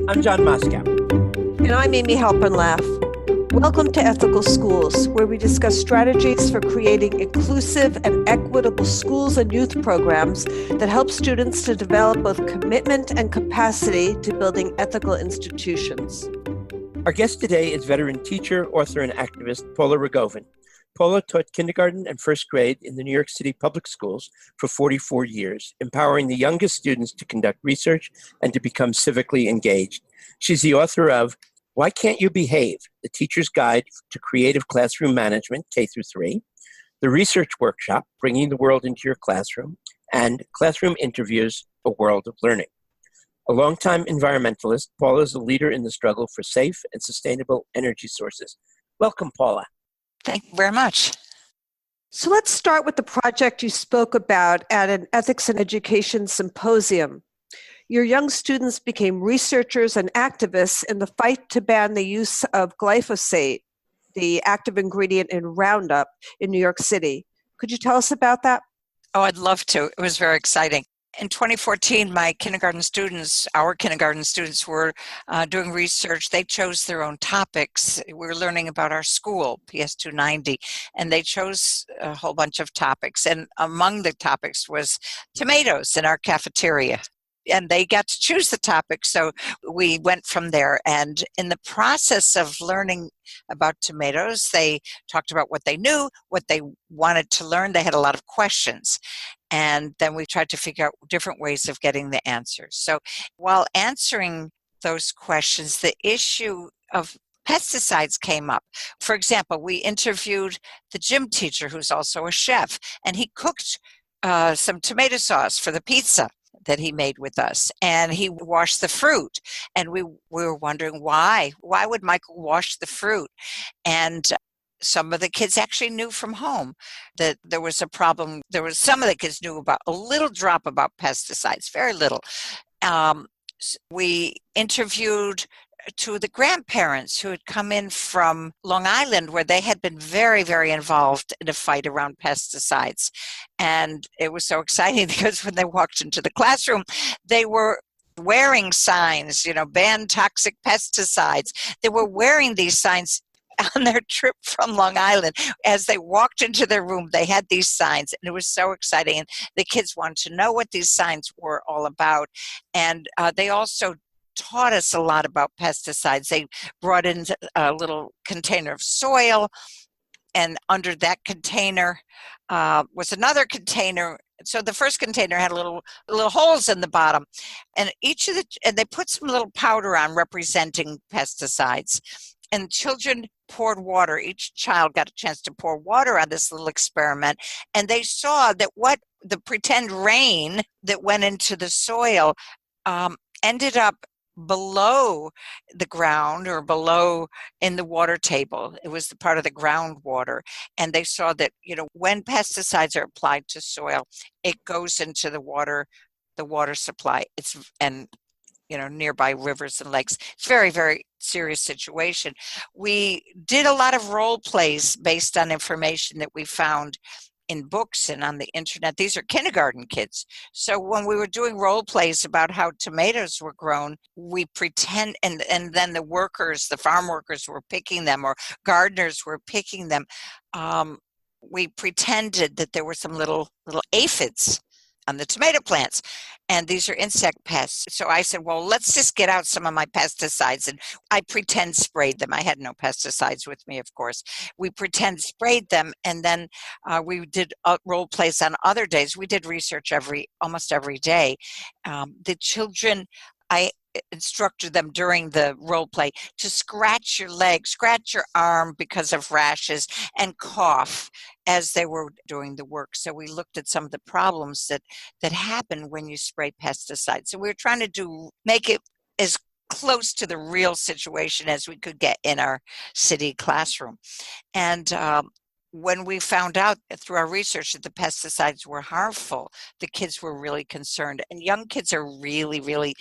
I'm John Moscow. And I'm Amy Halpern-Laff. Welcome to Ethical Schools, where we discuss strategies for creating inclusive and equitable schools and youth programs that help students to develop both commitment and capacity to building ethical institutions. Our guest today is veteran teacher, author, and activist Paula Rogovin. Paula taught kindergarten and first grade in the New York City public schools for 44 years, empowering the youngest students to conduct research and to become civically engaged. She's the author of Why Can't You Behave? The Teacher's Guide to Creative Classroom Management, K through 3, the Research Workshop, Bringing the World into Your Classroom, and Classroom Interviews, A World of Learning. A longtime environmentalist, Paula is a leader in the struggle for safe and sustainable energy sources. Welcome, Paula. Thank you very much. So let's start with the project you spoke about at an Ethics and Education Symposium. Your young students became researchers and activists in the fight to ban the use of glyphosate, the active ingredient in Roundup, in New York City. Could you tell us about that? Oh, I'd love to. It was very exciting. In 2014, our kindergarten students were doing research. They chose their own topics. We were learning about our school, PS 290, and they chose a whole bunch of topics. And among the topics was tomatoes in our cafeteria. And they got to choose the topic, so we went from there. And in the process of learning about tomatoes, they talked about what they knew, what they wanted to learn. They had a lot of questions. And then we tried to figure out different ways of getting the answers. So while answering those questions, the issue of pesticides came up. For example, we interviewed the gym teacher, who's also a chef, and he cooked some tomato sauce for the pizza that he made with us, and he washed the fruit, and we were wondering why would Michael wash the fruit? And some of the kids actually knew from home that there was a problem. Some of the kids knew about a little drop about pesticides, very little. We interviewed two of the grandparents who had come in from Long Island, where they had been very, very involved in a fight around pesticides. And it was so exciting because when they walked into the classroom, they were wearing signs, ban toxic pesticides. They were wearing these signs on their trip from Long Island. As they walked into their room, they had these signs, and it was so exciting. And the kids wanted to know what these signs were all about. And they also taught us a lot about pesticides. They brought in a little container of soil, and under that container was another container. So the first container had little holes in the bottom, and and they put some little powder on representing pesticides. And children poured water. Each child got a chance to pour water on this little experiment, and they saw that what the pretend rain that went into the soil ended up below the ground, or below in the water table. It was the part of the groundwater. And they saw that, when pesticides are applied to soil, it goes into the water supply. And nearby rivers and lakes. It's a very, very serious situation. We did a lot of role plays based on information that we found in books and on the internet. These are kindergarten kids. So when we were doing role plays about how tomatoes were grown, we pretend, and then the farm workers were picking them, or gardeners were picking them. We pretended that there were some little aphids on the tomato plants, and these are insect pests. So I said, well, let's just get out some of my pesticides, and I pretend sprayed them. I had no pesticides with me, of course. We pretend sprayed them, and then we did role plays on other days. We did research almost every day. The children, I instructed them during the role play to scratch your leg, scratch your arm because of rashes, and cough as they were doing the work. So we looked at some of the problems that happen when you spray pesticides. So we were trying to make it as close to the real situation as we could get in our city classroom. And when we found out through our research that the pesticides were harmful, the kids were really concerned. And young kids are really, really,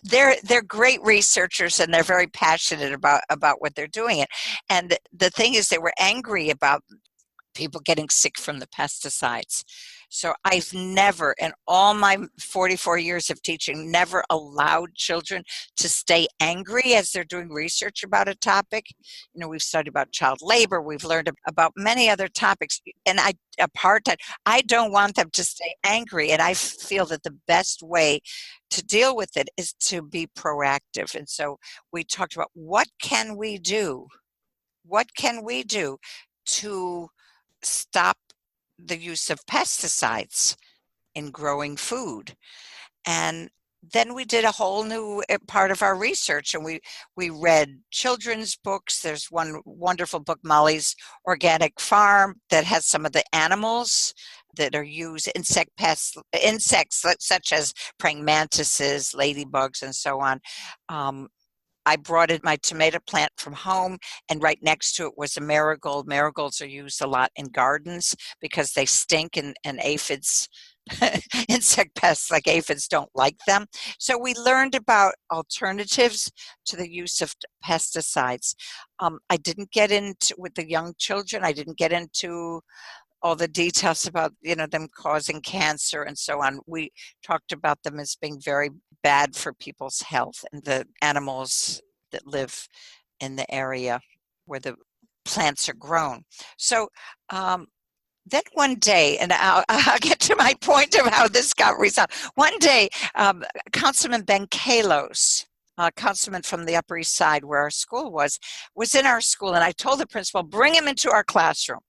they're great researchers, and they're very passionate about what they're doing. And the thing is, they were angry about people getting sick from the pesticides. So I've never, in all my 44 years of teaching, never allowed children to stay angry as they're doing research about a topic. You know, we've studied about child labor, we've learned about many other topics, and apartheid, I don't want them to stay angry. And I feel that the best way to deal with it is to be proactive. And so we talked about what can we do? What can we do to stop the use of pesticides in growing food? And then we did a whole new part of our research, and we read children's books. There's one wonderful book, Molly's Organic Farm, that has some of the animals that are used, insects such as praying mantises, ladybugs, and so on. I brought in my tomato plant from home, and right next to it was a marigold. Marigolds are used a lot in gardens because they stink, and aphids, insect pests like aphids, don't like them. So we learned about alternatives to the use of pesticides. I didn't get into, with the young children, I didn't get into all the details about, them causing cancer and so on. We talked about them as being very bad for people's health and the animals that live in the area where the plants are grown. So then one day, and I'll get to my point of how this got resolved. One day, Councilman Ben Kalos, councilman from the Upper East Side where our school was in our school, and I told the principal, bring him into our classroom.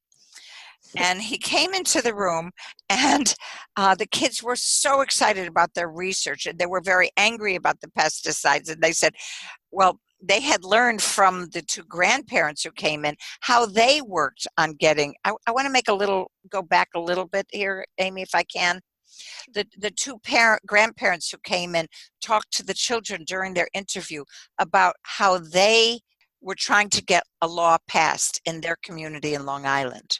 And he came into the room, and the kids were so excited about their research, and they were very angry about the pesticides. And they said, well, they had learned from the two grandparents who came in how they worked on getting, I want to go back a little bit here, Amy, if I can. The two grandparents who came in talked to the children during their interview about how they were trying to get a law passed in their community in Long Island.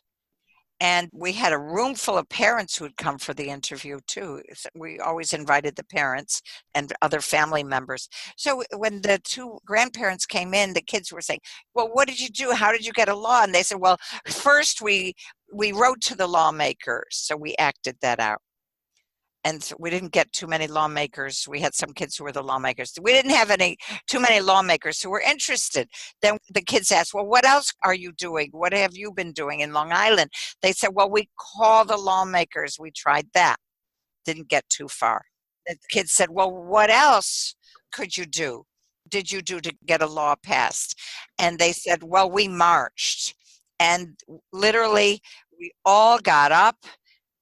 And we had a room full of parents who had come for the interview too. We always invited the parents and other family members. So when the two grandparents came in, the kids were saying, well, what did you do? How did you get a law? And they said, well, first we wrote to the lawmakers. So we acted that out. And so we didn't get too many lawmakers. We had some kids who were the lawmakers. We didn't have too many lawmakers who were interested. Then the kids asked, well, what else are you doing? What have you been doing in Long Island? They said, well, we call the lawmakers. We tried that. Didn't get too far. The kids said, well, what else did you do to get a law passed? And they said, well, we marched. And literally, we all got up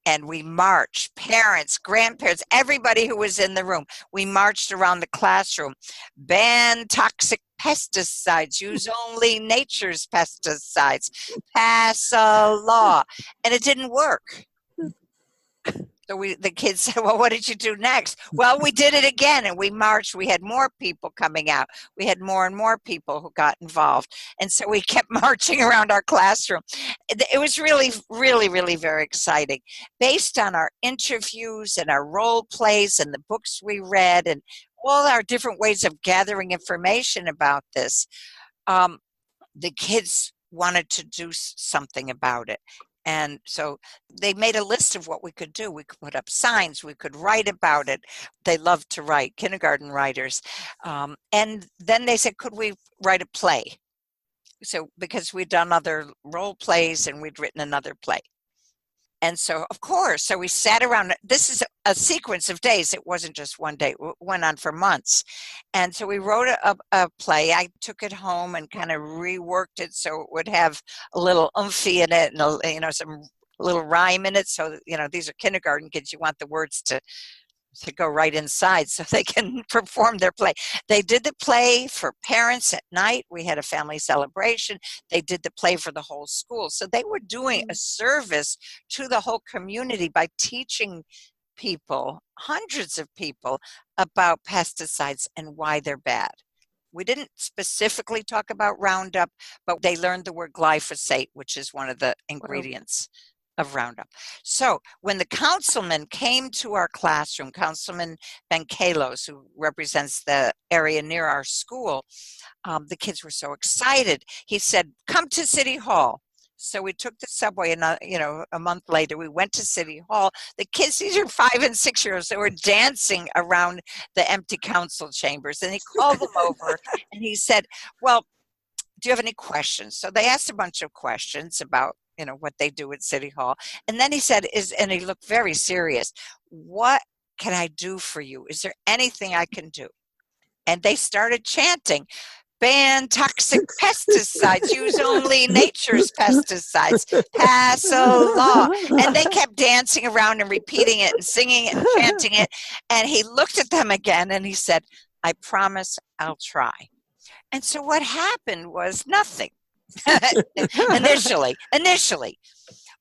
and we marched, parents, grandparents, everybody who was in the room. We marched around the classroom. Ban toxic pesticides, use only nature's pesticides, pass a law. And it didn't work. So the kids said, well, what did you do next? Well, we did it again, and we marched. We had more people coming out. We had more and more people who got involved. And so we kept marching around our classroom. It was really, really, really very exciting. Based on our interviews and our role plays and the books we read and all our different ways of gathering information about this, the kids wanted to do something about it. And so they made a list of what we could do. We could put up signs. We could write about it. They love to write, kindergarten writers. And then they said, could we write a play? So because we'd done other role plays and we'd written another play. And so, of course, so we sat around. This is a sequence of days. It wasn't just one day. It went on for months. And so we wrote a play. I took it home and kind of reworked it so it would have a little oomphy in it and, some little rhyme in it. So, these are kindergarten kids. You want the words to go right inside so they can perform their play. They did the play for parents at night. We had a family celebration. They did the play for the whole school. So they were doing a service to the whole community by teaching people, hundreds of people, about pesticides and why they're bad. We didn't specifically talk about Roundup, but they learned the word glyphosate, which is one of the ingredients of Roundup. So when the councilman came to our classroom, Councilman Ben Kalos, who represents the area near our school, the kids were so excited. He said, come to City Hall. So we took the subway, and a month later, we went to City Hall. The kids, these are 5 and 6 year olds, they were dancing around the empty council chambers. And he called them over and he said, "Well, do you have any questions?" So they asked a bunch of questions about, what they do at City Hall. And then he said, and he looked very serious, "What can I do for you? Is there anything I can do?" And they started chanting, "Ban toxic pesticides, use only nature's pesticides, pass a law." And they kept dancing around and repeating it and singing it and chanting it. And he looked at them again and he said, "I promise I'll try." And so what happened was nothing initially.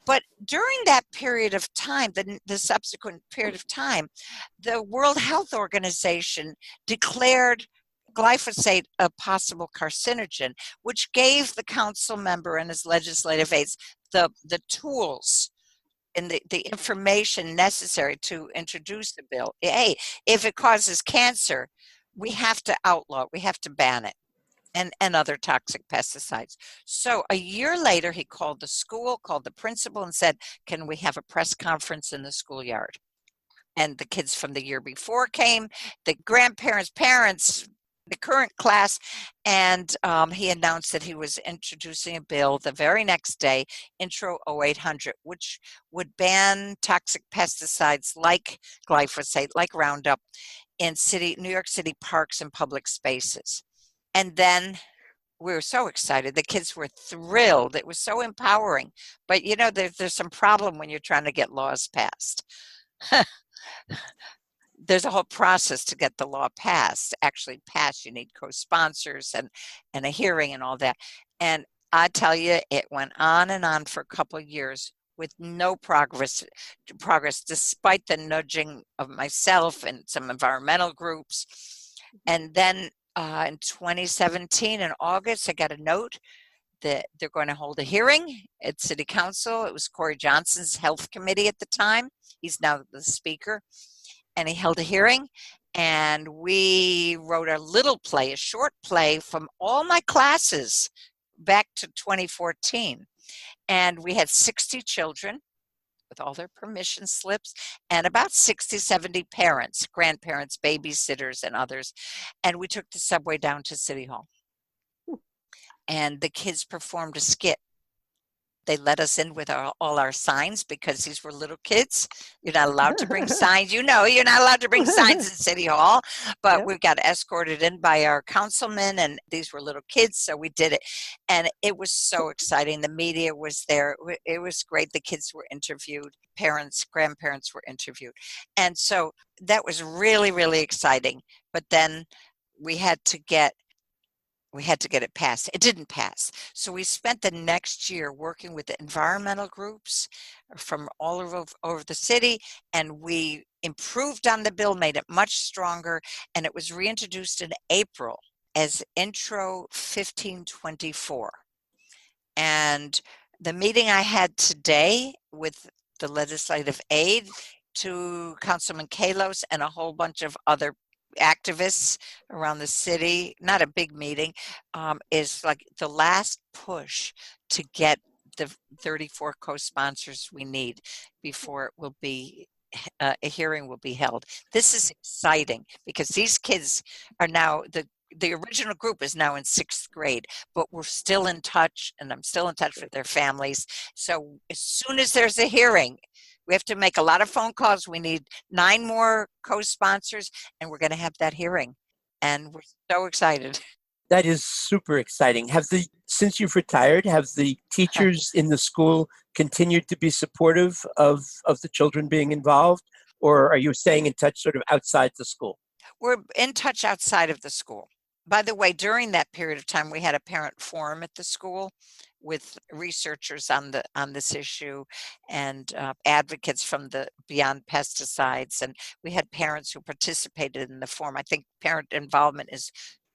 But during that period of time, the subsequent period of time, the World Health Organization declared glyphosate a possible carcinogen, which gave the council member and his legislative aides the tools and the information necessary to introduce the bill. Hey, if it causes cancer, we have to outlaw it, we have to ban it. And other toxic pesticides. So a year later, he called the school, called the principal, and said, "Can we have a press conference in the schoolyard?" And the kids from the year before came, the grandparents, parents, the current class, and he announced that he was introducing a bill the very next day, Intro 0800, which would ban toxic pesticides like glyphosate, like Roundup, in New York City parks and public spaces. And then we were so excited. The kids were thrilled. It was so empowering. But there's some problem when you're trying to get laws passed. There's a whole process to get the law passed. Actually passed, you need co-sponsors and a hearing and all that. And I tell you, it went on and on for a couple of years with no progress, despite the nudging of myself and some environmental groups. And then in 2017, in August, I got a note that they're going to hold a hearing at City Council. It was Corey Johnson's health committee at the time. He's now the speaker. And he held a hearing. And we wrote a short play from all my classes back to 2014. And we had 60 children with all their permission slips, and about 60, 70 parents, grandparents, babysitters, and others. And we took the subway down to City Hall. And the kids performed a skit. They let us in with all our signs because these were little kids. You're not allowed to bring signs. You're not allowed to bring signs in City Hall, but we got escorted in by our councilmen, and these were little kids, so we did it. And it was so exciting. The media was there. It was great. The kids were interviewed. Parents, grandparents were interviewed. And so that was really, really exciting. But then we had to get it passed. It didn't pass. So we spent the next year working with the environmental groups from all over the city, and we improved on the bill, made it much stronger, and it was reintroduced in April as Intro 1524. And the meeting I had today with the legislative aide to Councilman Kalos and a whole bunch of other activists around the city, not a big meeting, is like the last push to get the 34 co-sponsors we need before it will be a hearing will be held. This is exciting because these kids are now, the original group is now in 6th grade, but we're still in touch, and I'm still in touch with their families. So as soon as there's a hearing, we have to make a lot of phone calls. We need 9 more co-sponsors, and we're going to have that hearing. And we're so excited. That is super exciting. Since you've retired, have the teachers in the school continued to be supportive of the children being involved, or are you staying in touch sort of outside the school? We're in touch outside of the school. By the way, during that period of time, we had a parent forum at the school with researchers on this issue and advocates from the Beyond Pesticides, and we had parents who participated in the forum. I think parent involvement is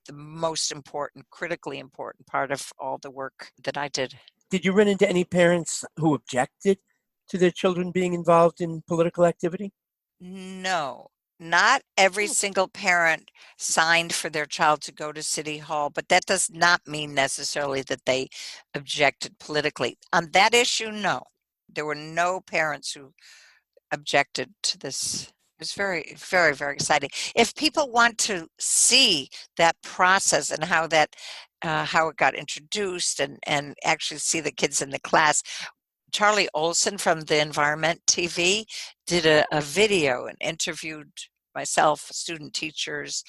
the most important, critically important part of all the work that I did. Did you run into any parents who objected to their children being involved in political activity? No, Not every single parent signed for their child to go to City Hall, but that does not mean necessarily that they objected politically. On that issue, no. There were no parents who objected to this. It was very, very, very exciting. If people want to see that process and how it got introduced and actually see the kids in the class, Charlie Olson from the Environment TV did a video and interviewed myself, student teachers,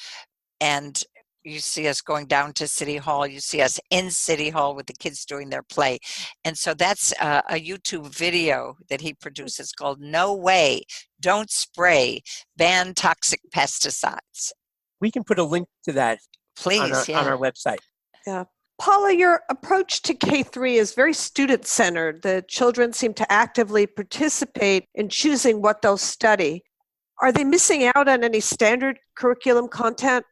and you see us going down to City Hall. You see us in City Hall with the kids doing their play. And so that's a YouTube video that he produces called No Way, Don't Spray, Ban Toxic Pesticides. We can put a link to that Please, on our website. Yeah. Paula, your approach to K-3 is very student-centered. The children seem to actively participate in choosing what they'll study. Are they missing out on any standard curriculum content?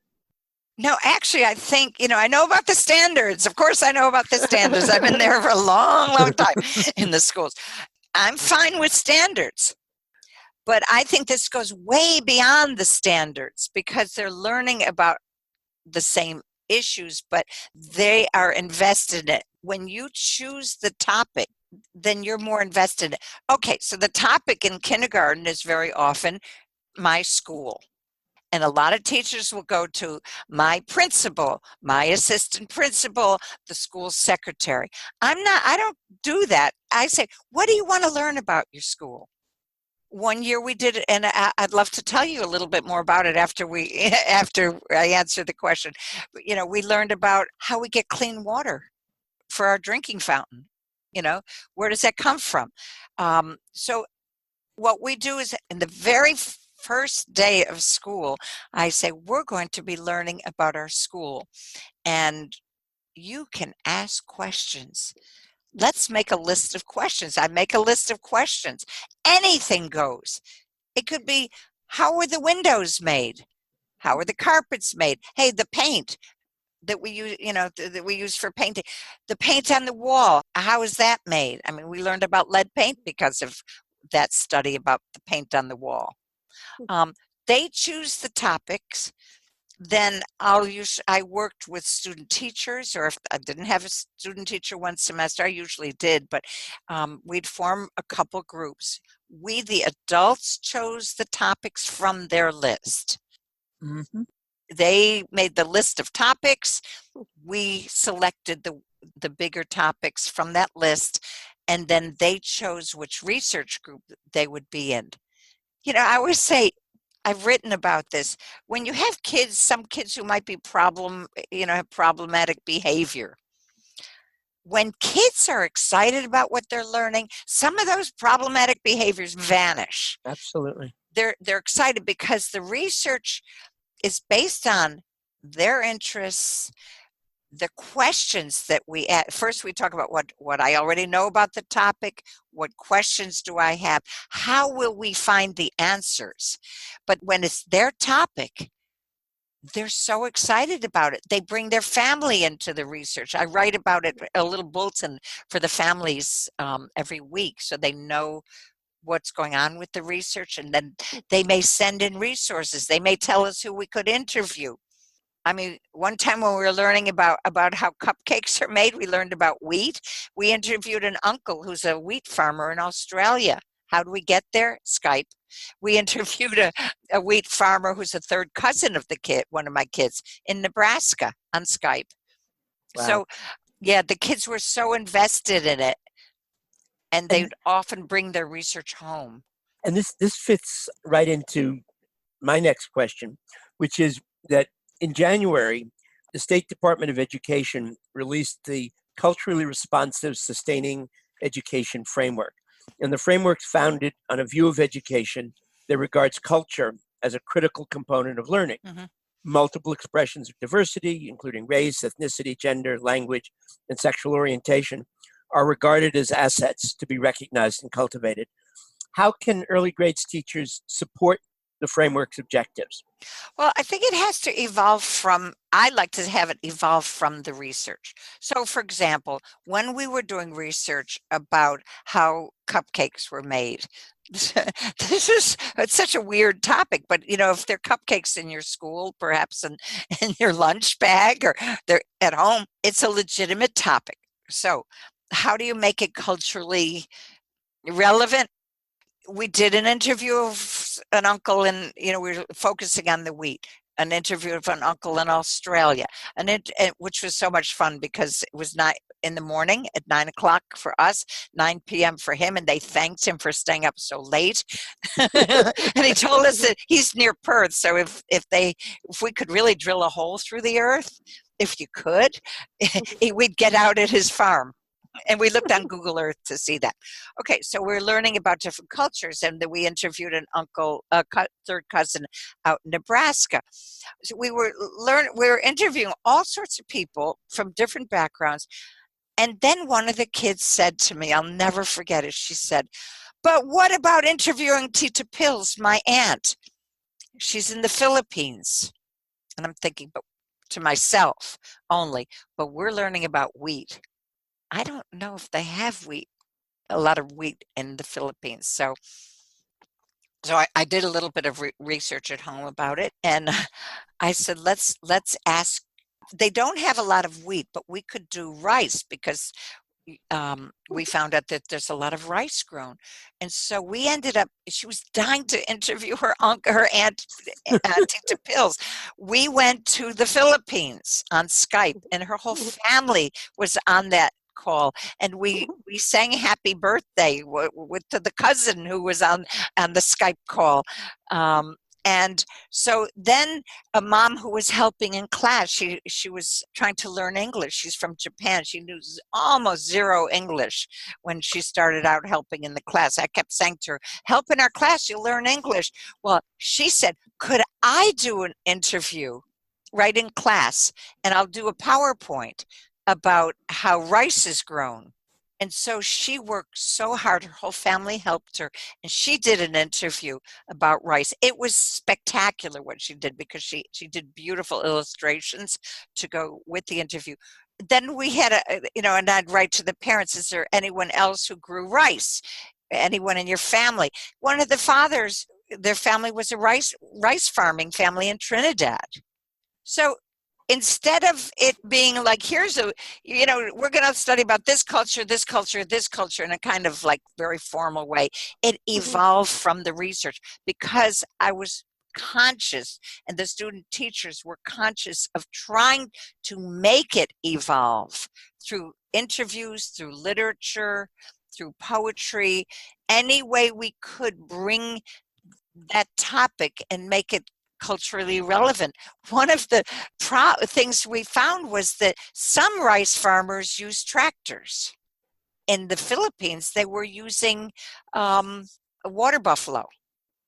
No, actually, I think, I know about the standards. Of course, I know about the standards. I've been there for a long, long time in the schools. I'm fine with standards. But I think this goes way beyond the standards because they're learning about the same issues, but they are invested in it. When you choose the topic, then you're more invested in it. Okay, so the topic in kindergarten is very often my school. And a lot of teachers will go to my principal, my assistant principal, the school secretary. I don't do that. I say, what do you want to learn about your school? One year we did it, and I'd love to tell you a little bit more about it after I answer the question. We learned about how we get clean water for our drinking fountain. Where does that come from? So what we do is in the very first day of school, I say, we're going to be learning about our school, and you can ask questions. Let's make a list of questions. I make a list of questions. Anything goes. It could be, how were the windows made? How are the carpets made? Hey, the paint that we use, that we use for painting, the paint on the wall, how is that made? I mean, we learned about lead paint because of that study about the paint on the wall. They choose the topics. Then I worked with student teachers, or if I didn't have a student teacher one semester, I usually did, but we'd form a couple groups. We, the adults, chose the topics from their list. Mm-hmm. They made the list of topics. We selected the bigger topics from that list, and then they chose which research group they would be in. I always say, I've written about this. When you have kids, some kids who might be have problematic behavior. When kids are excited about what they're learning, some of those problematic behaviors vanish. Absolutely. They're excited because the research is based on their interests, the questions that we ask. First, we talk about what I already know about the topic. What questions do I have? How will we find the answers? But when it's their topic, they're so excited about it. They bring their family into the research. I write about it, a little bulletin for the families every week, so they know what's going on with the research, and then they may send in resources. They may tell us who we could interview. I mean, one time when we were learning about how cupcakes are made, we learned about wheat. We interviewed an uncle who's a wheat farmer in Australia. How do we get there? Skype. We interviewed a wheat farmer who's a third cousin of one of my kids in Nebraska on Skype. Wow. So, yeah, the kids were so invested in it, and they'd often bring their research home. And this fits right into my next question, which is that in January, the State Department of Education released the Culturally Responsive Sustaining Education Framework. And the framework's founded on a view of education that regards culture as a critical component of learning. Mm-hmm. Multiple expressions of diversity, including race, ethnicity, gender, language, and sexual orientation, are regarded as assets to be recognized and cultivated. How can early grades teachers support the framework's objectives? Well, I think it has to evolve from, I like to have it evolve from the research. So, for example, when we were doing research about how cupcakes were made, it's such a weird topic, but if they're cupcakes in your school, perhaps in your lunch bag or they're at home, it's a legitimate topic. So, how do you make it culturally relevant? We did an interview of an uncle and we were focusing on the wheat, an interview of an uncle in Australia, which was so much fun because it was not in the morning at 9 o'clock for us, 9 p.m. for him, and they thanked him for staying up so late. And he told us that he's near Perth, so if we could really drill a hole through the earth, if you could, we'd get out at his farm. And we looked on Google Earth to see that. Okay, so we're learning about different cultures, and then we interviewed an uncle, third cousin out in Nebraska. So we were interviewing all sorts of people from different backgrounds. And then one of the kids said to me, I'll never forget it, she said, "But what about interviewing Tita Pills, my aunt? She's in the Philippines." And I'm thinking, but to myself only, but we're learning about wheat. I don't know if they have a lot of wheat in the Philippines. So I did a little bit of research at home about it, and I said, let's ask. They don't have a lot of wheat, but we could do rice because we found out that there's a lot of rice grown. And so we ended up, she was dying to interview her aunt, Tita Pills. We went to the Philippines on Skype, and her whole family was on that call, and we sang happy birthday to the cousin who was on the Skype call. And so then a mom who was helping in class, she was trying to learn English. She's from Japan. She knew almost zero English when she started out helping in the class. I kept saying to her, "Help in our class, you'll learn English." Well, she said, "Could I do an interview right in class, and I'll do a PowerPoint about how rice is grown?" And so she worked so hard. Her whole family helped her, and she did an interview about rice. It was spectacular what she did because she did beautiful illustrations to go with the interview. Then we had and I'd write to the parents, "Is there anyone else who grew rice? Anyone in your family?" One of the fathers, their family was a rice farming family in Trinidad. So instead of it being like, here's we're going to study about this culture, this culture, this culture in a kind of like very formal way, it evolved from the research because I was conscious and the student teachers were conscious of trying to make it evolve through interviews, through literature, through poetry, any way we could bring that topic and make it culturally relevant. One of the things we found was that some rice farmers use tractors. In the Philippines, they were using a water buffalo.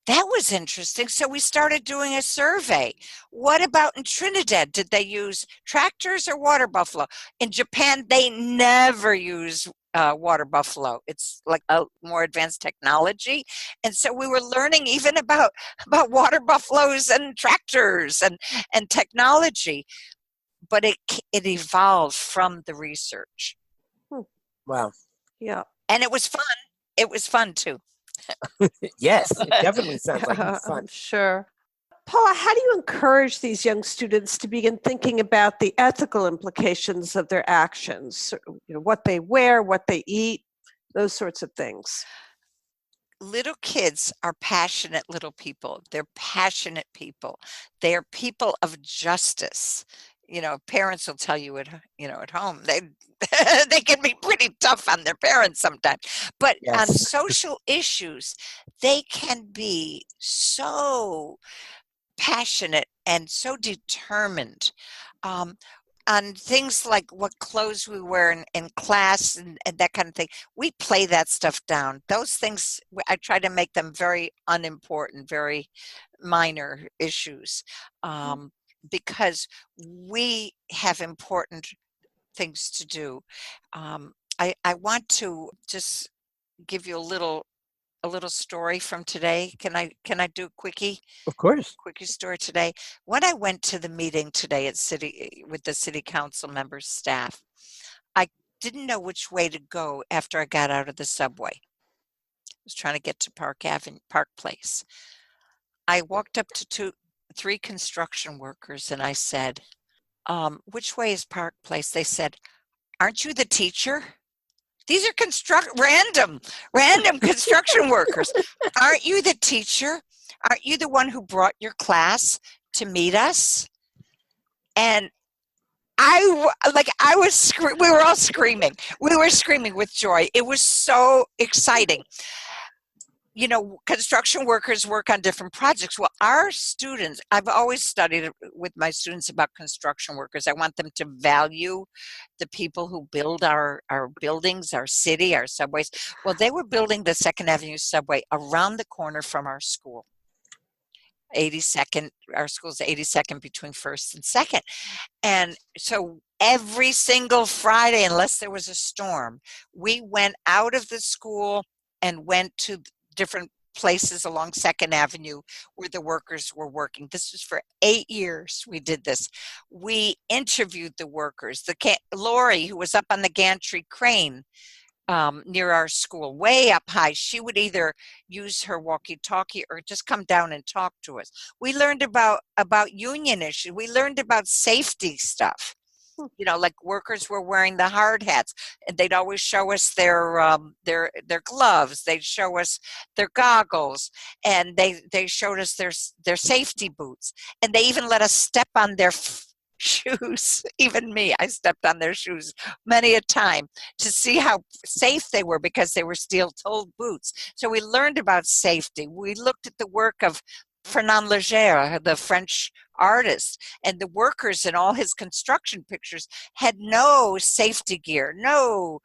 That was interesting. So we started doing a survey. What about in Trinidad? Did they use tractors or water buffalo? In Japan, they never use water buffalo. It's like a more advanced technology. And so we were learning even about water buffaloes and tractors and technology. But it evolved from the research. Wow. Yeah. And it was fun. It was fun too. Yes, it definitely sounds like it's fun. Sure. Paula, how do you encourage these young students to begin thinking about the ethical implications of their actions? What they wear, what they eat, those sorts of things. Little kids are passionate little people. They're passionate people. They are people of justice. Parents will tell you at home, they can be pretty tough on their parents sometimes. But on Yes. social issues, they can be so passionate and so determined. On things like what clothes we wear in class and that kind of thing, we play that stuff down. Those things, I try to make them very unimportant, very minor issues, because we have important things to do. I want to just give you a little a little story from today? Can I do a Of course. quickie story today? When I went to the meeting today at city with the city council members staff, I didn't know which way to go after I got out of the subway. I was trying to get to Park Place. I walked up to three construction workers and I said, which way is Park Place? They said, aren't you the teacher? These are random construction workers. Aren't you the teacher? Aren't you the one who brought your class to meet us? And we were all screaming. We were screaming with joy. It was so exciting. You know, construction workers work on different projects. Well, our students, I've always studied with my students about construction workers. I want them to value the people who build our buildings, our city, our subways. Well, they were building the 2nd Avenue subway around the corner from our school. 82nd, our school's 82nd between 1st and 2nd. And so every single Friday, unless there was a storm, we went out of the school and went to different places along 2nd Avenue where the workers were working. This was for 8 years we did this. We interviewed the workers. Lori, who was up on the gantry crane near our school, way up high, she would either use her walkie-talkie or just come down and talk to us. We learned about union issues. We learned about safety stuff. You know, like workers were wearing the hard hats, and they'd always show us their gloves. They'd show us their goggles, and they showed us their safety boots, and they even let us step on their shoes. Even me, I stepped on their shoes many a time to see how safe they were because they were steel-toed boots. So we learned about safety. We looked at the work of Fernand Léger, the French artist, and the workers in all his construction pictures had no safety gear. No,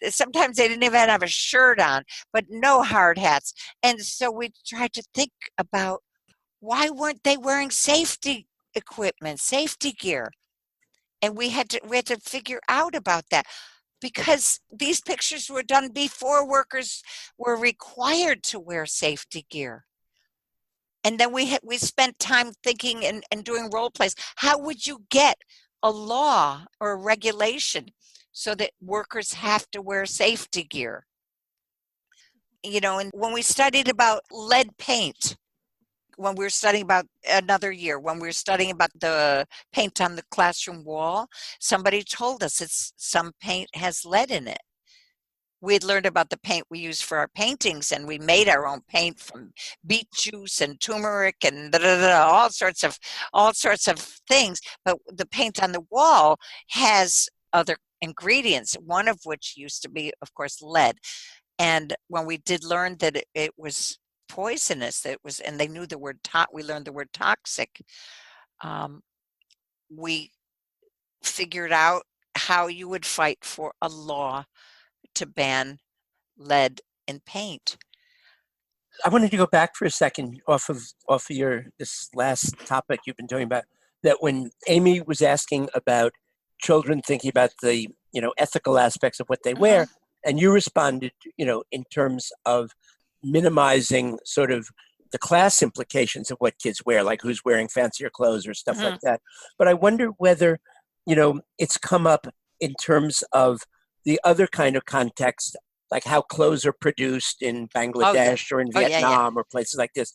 sometimes they didn't even have a shirt on, but no hard hats. And so we tried to think about why weren't they wearing safety equipment, safety gear? And we had to figure out about that, because these pictures were done before workers were required to wear safety gear. And then we spent time thinking and doing role plays. How would you get a law or a regulation so that workers have to wear safety gear? You know, and when we studied about lead paint, when we were studying about another year, when we were studying about the paint on the classroom wall, somebody told us some paint has lead in it. We had learned about the paint we use for our paintings, and we made our own paint from beet juice and turmeric and all sorts of things. But the paint on the wall has other ingredients, one of which used to be, of course, lead. And when we did learn that it was poisonous, and they knew the word we learned the word toxic. We figured out how you would fight for a law to ban lead in paint. I wanted to go back for a second off of this last topic you've been talking about, that when Amy was asking about children thinking about the, ethical aspects of what they wear, and you responded, in terms of minimizing sort of the class implications of what kids wear, like who's wearing fancier clothes or stuff like that. But I wonder whether, it's come up in terms of the other kind of context, like how clothes are produced in Bangladesh or in Vietnam or places like this.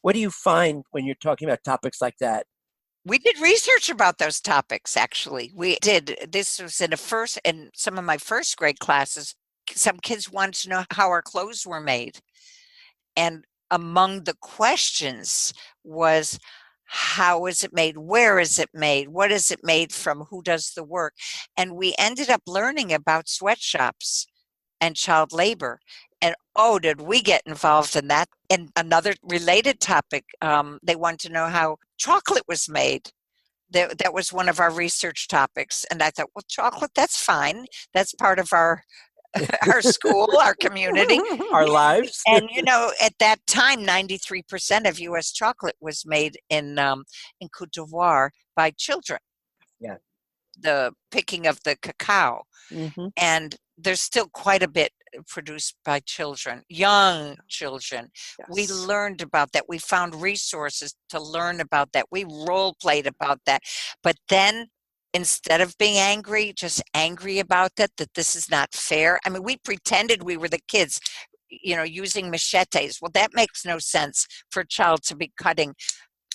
What do you find when you're talking about topics like that? We did research about those topics, actually. We did. This was in some of my first grade classes. Some kids wanted to know how our clothes were made. And among the questions was, how is it made? Where is it made? What is it made from? Who does the work? And we ended up learning about sweatshops and child labor. And did we get involved in that? And another related topic, they wanted to know how chocolate was made. That was one of our research topics. And I thought, well, chocolate, that's fine. That's part of our school, our community, our lives. And at that time, 93% of U.S. chocolate was made in Côte d'Ivoire by children. Yeah, the picking of the cacao, and there's still quite a bit produced by children, young children. Yes. We learned about that. We found resources to learn about that. We role played about that. But then instead of being angry, just angry about that this is not fair. I mean, we pretended we were the kids, using machetes. Well, that makes no sense for a child to be cutting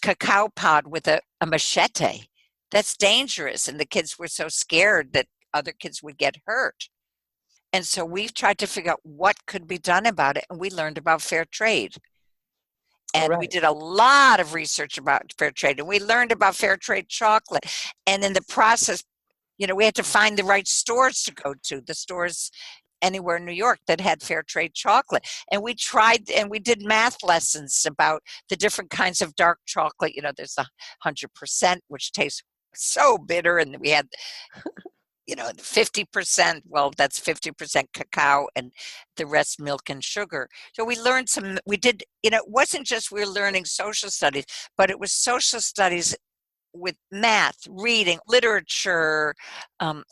cacao pod with a machete. That's dangerous. And the kids were so scared that other kids would get hurt. And so we've tried to figure out what could be done about it. And we learned about fair trade. And we did a lot of research about fair trade. And we learned about fair trade chocolate. And in the process, we had to find the right stores to go to, the stores anywhere in New York that had fair trade chocolate. And we tried, and we did math lessons about the different kinds of dark chocolate. There's 100%, which tastes so bitter. And we had 50%, well, that's 50% cacao and the rest milk and sugar. So we learned it wasn't just we were learning social studies, but it was social studies with math, reading, literature,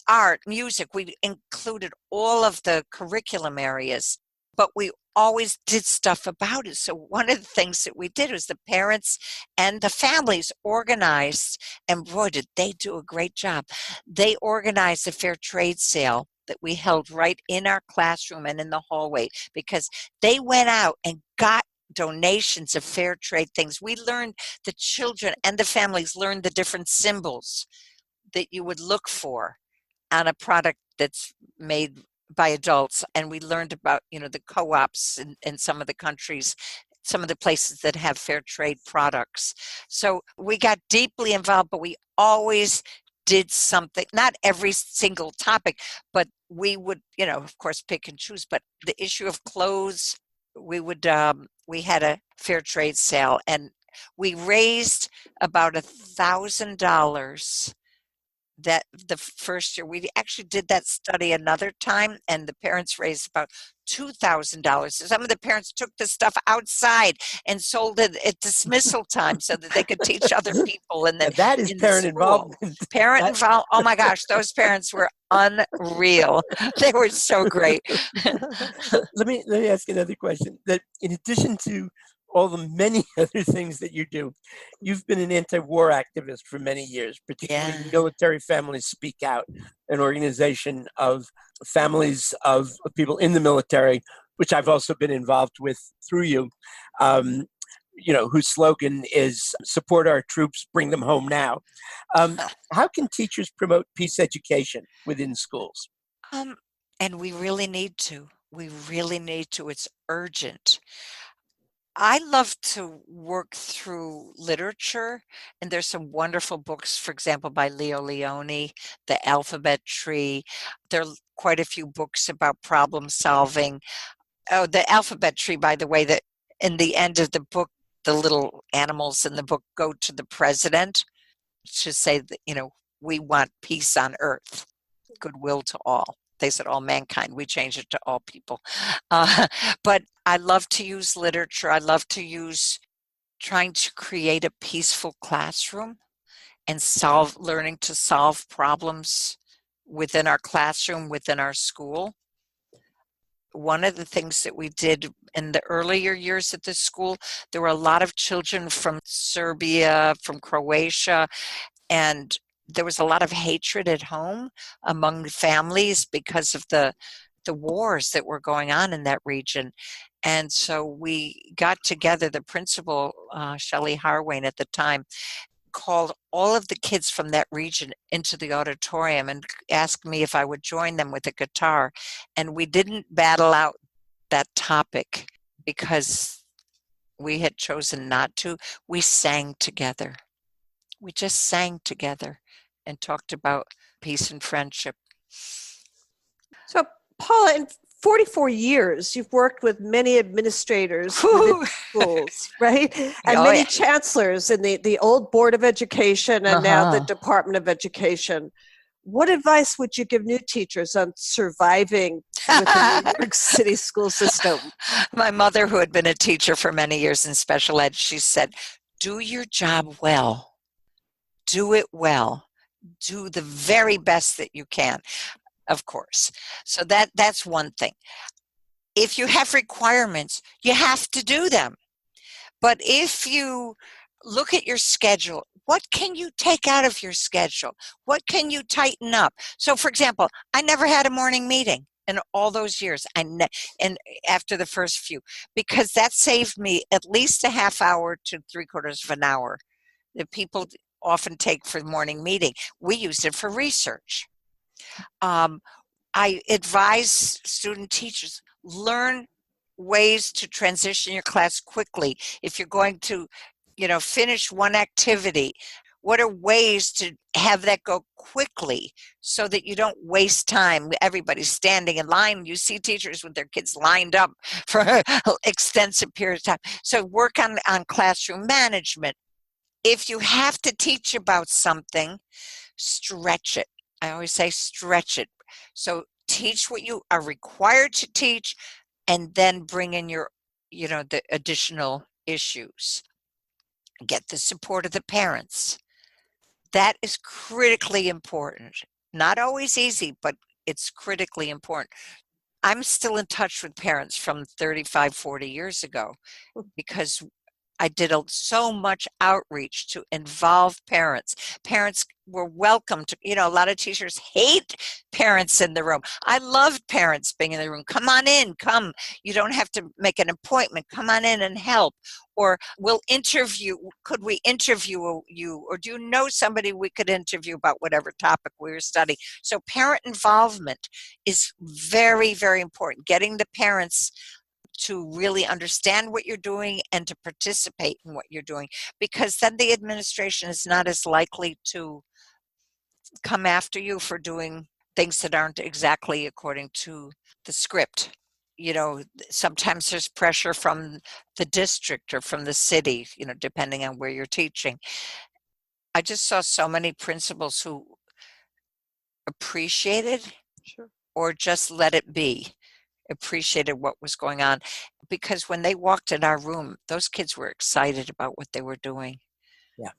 art, music. We included all of the curriculum areas, but we always did stuff about it. So one of the things that we did was the parents and the families organized, and boy, did they do a great job. They organized a fair trade sale that we held right in our classroom and in the hallway, because they went out and got donations of fair trade things. We learned, the children and the families learned the different symbols that you would look for on a product that's made by adults. And we learned about, the co-ops in some of the countries, some of the places that have fair trade products. So we got deeply involved, but we always did something, not every single topic, but we would, of course, pick and choose. But the issue of clothes, we had a fair trade sale, and we raised about $1,000 that the first year. We actually did that study another time, and the parents raised about $2,000. So some of the parents took the stuff outside and sold it at dismissal time so that they could teach other people. And then that is parent involvement. Parent involvement. Oh my gosh, those parents were unreal. They were so great. Let me ask you another question. That in addition to all the many other things that you do, you've been an anti-war activist for many years, particularly Military Families Speak Out, an organization of families of people in the military, which I've also been involved with through you, whose slogan is "Support our troops, bring them home now." How can teachers promote peace education within schools? And we really need to. We really need to. It's urgent. I love to work through literature, and there's some wonderful books, for example, by Leo Leone, The Alphabet Tree. There are quite a few books about problem solving. Oh, The Alphabet Tree, by the way, that in the end of the book, the little animals in the book go to the president to say that, we want peace on earth, goodwill to all. They said all mankind. We changed it to all people. But I love to use literature. I love to use trying to create a peaceful classroom and learning to solve problems within our classroom, within our school. One of the things that we did in the earlier years at the school, there were a lot of children from Serbia, from Croatia, and there was a lot of hatred at home among families because of the wars that were going on in that region. And so we got together, the principal, Shelley Harwain at the time, called all of the kids from that region into the auditorium and asked me if I would join them with a guitar. And we didn't battle out that topic because we had chosen not to. We sang together. We just sang together and talked about peace and friendship. So, Paula, in 44 years, you've worked with many administrators within schools, right? And many chancellors in the old Board of Education and now the Department of Education. What advice would you give new teachers on surviving with the New York City school system? My mother, who had been a teacher for many years in special ed, she said, do your job well. Do it well. Do the very best that you can, of course. So that's one thing. If you have requirements, you have to do them. But if you look at your schedule, what can you take out of your schedule? What can you tighten up? So, for example, I never had a morning meeting in all those years, and after the first few, because that saved me at least a half hour to 3/4 of an hour that people often take for the morning meeting. We used it for research. I advise student teachers, learn ways to transition your class quickly. If you're going to, finish one activity, what are ways to have that go quickly so that you don't waste time? Everybody's standing in line. You see teachers with their kids lined up for an extensive period of time. So work on classroom management. If you have to teach about something, stretch it. I always say stretch it. So teach what you are required to teach, and then bring in your, the additional issues. Get the support of the parents. That is critically important. Not always easy, but it's critically important. I'm still in touch with parents from 35, 40 years ago because I did so much outreach to involve parents. Parents were welcome to, a lot of teachers hate parents in the room. I loved parents being in the room. Come on in, come. You don't have to make an appointment. Come on in and help. Or we'll interview. Could we interview you? Or do you know somebody we could interview about whatever topic we were studying? So parent involvement is very, very important. Getting the parents to really understand what you're doing and to participate in what you're doing, because then the administration is not as likely to come after you for doing things that aren't exactly according to the script. Sometimes there's pressure from the district or from the city, depending on where you're teaching. I just saw so many principals who appreciated or just let it be. Appreciated what was going on, because when they walked in our room, those kids were excited about what they were doing. Yeah.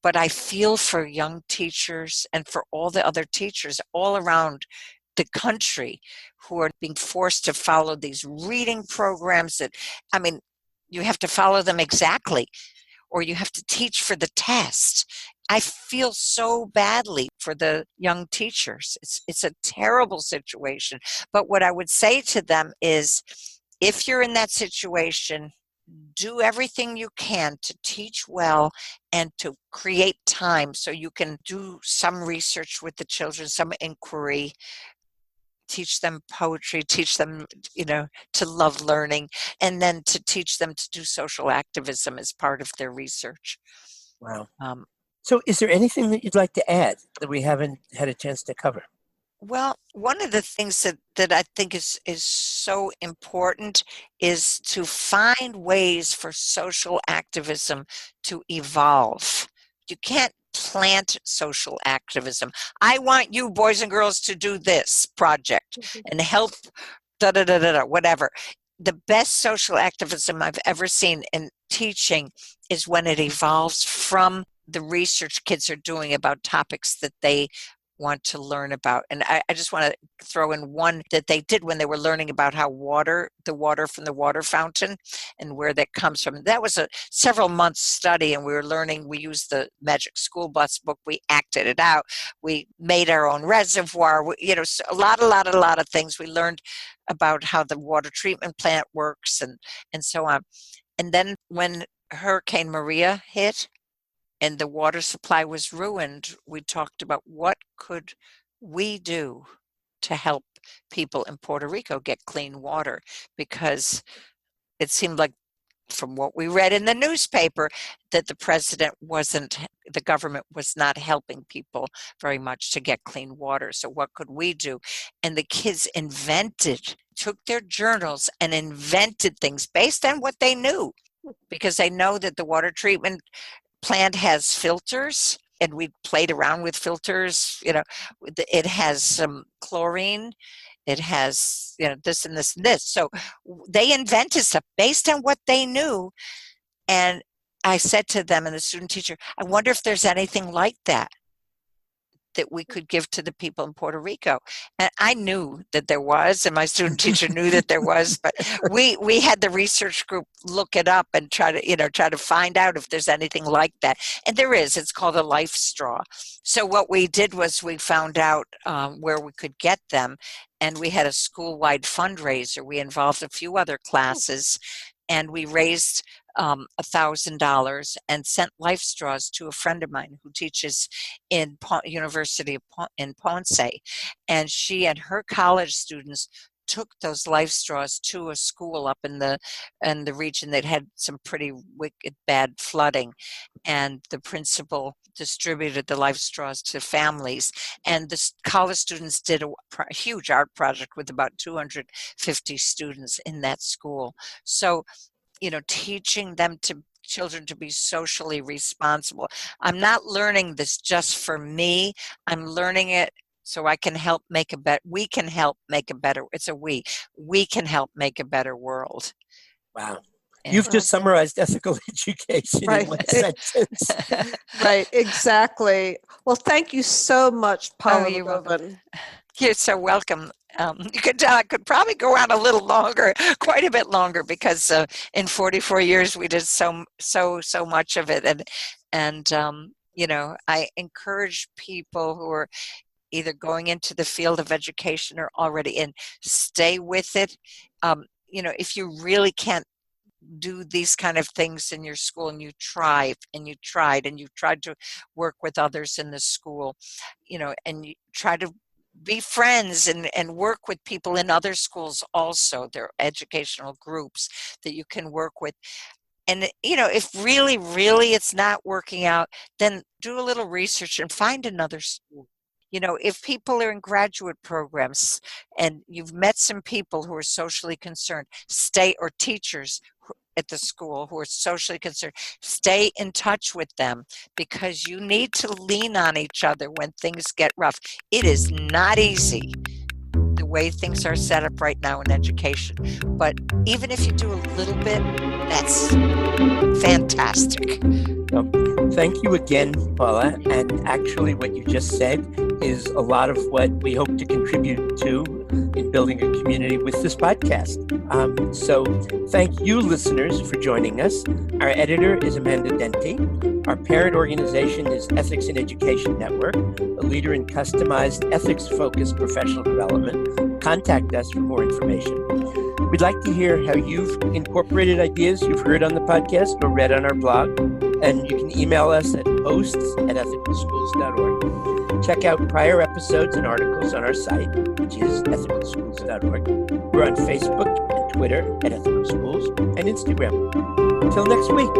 But I feel for young teachers and for all the other teachers all around the country who are being forced to follow these reading programs that, you have to follow them exactly, or you have to teach for the test. I feel so badly for the young teachers. It's a terrible situation. But what I would say to them is, if you're in that situation, do everything you can to teach well and to create time so you can do some research with the children, some inquiry, teach them poetry, teach them, to love learning, and then to teach them to do social activism as part of their research. Wow. So is there anything that you'd like to add that we haven't had a chance to cover? Well, one of the things that I think is so important is to find ways for social activism to evolve. You can't plant social activism. I want you boys and girls to do this project and help whatever. The best social activism I've ever seen in teaching is when it evolves from the research kids are doing about topics that they want to learn about. And I just want to throw in one that they did when they were learning about how the water from the water fountain and where that comes from. That was a several months study, and we were learning. We used the Magic School Bus book. We acted it out. We made our own reservoir. So a lot of things. We learned about how the water treatment plant works and so on. And then when Hurricane Maria hit, and the water supply was ruined, we talked about what could we do to help people in Puerto Rico get clean water, because it seemed like from what we read in the newspaper that the government was not helping people very much to get clean water. So what could we do? And the kids took their journals and invented things based on what they knew, because they know that the water treatment plant has filters, and we played around with filters. It has some chlorine, it has this and this and this. So they invented stuff based on what they knew. And I said to them and the student teacher, I wonder if there's anything like that that we could give to the people in Puerto Rico. And I knew that there was, and my student teacher knew that there was, but we had the research group look it up and try to find out if there's anything like that. And there is. It's called a life straw. So what we did was we found out where we could get them, and we had a school-wide fundraiser. We involved a few other classes, and we raised $1,000 and sent life straws to a friend of mine who teaches in University in Ponce, and she and her college students took those life straws to a school up in the region that had some pretty wicked bad flooding, and the principal distributed the life straws to families, and the college students did a huge art project with about 250 students in that school. So teaching children to be socially responsible. I'm not learning this just for me. I'm learning it so I can help make we can help make a better, it's a we can help make a better world. Wow. You've just summarized ethical education in one sentence. Right, exactly. Well, thank you so much, Paula Rogovin. You're so welcome. You could tell I could probably go on a little longer, quite a bit longer, because in 44 years we did so much of it, and I encourage people who are either going into the field of education or already in, stay with it. If you really can't do these kind of things in your school, and you tried to work with others in the school, and you try to be friends and work with people in other schools also. There are educational groups that you can work with. And, if really, really it's not working out, then do a little research and find another school. If people are in graduate programs and you've met some people who are socially concerned, or teachers at the school who are socially concerned, stay in touch with them, because you need to lean on each other when things get rough. It is not easy the way things are set up right now in education, but even if you do a little bit, that's fantastic. Thank you again, Paula. And actually what you just said is a lot of what we hope to contribute to in building a community with this podcast. So thank you, listeners, for joining us. Our editor is Amanda Denti. Our parent organization is Ethics in Education Network, a leader in customized ethics-focused professional development. Contact us for more information. We'd like to hear how you've incorporated ideas you've heard on the podcast or read on our blog, and you can email us at hosts@ethicalschools.org. Check out prior episodes and articles on our site, which is ethicalschools.org. We're on Facebook and Twitter at Ethical Schools, and Instagram. Until next week.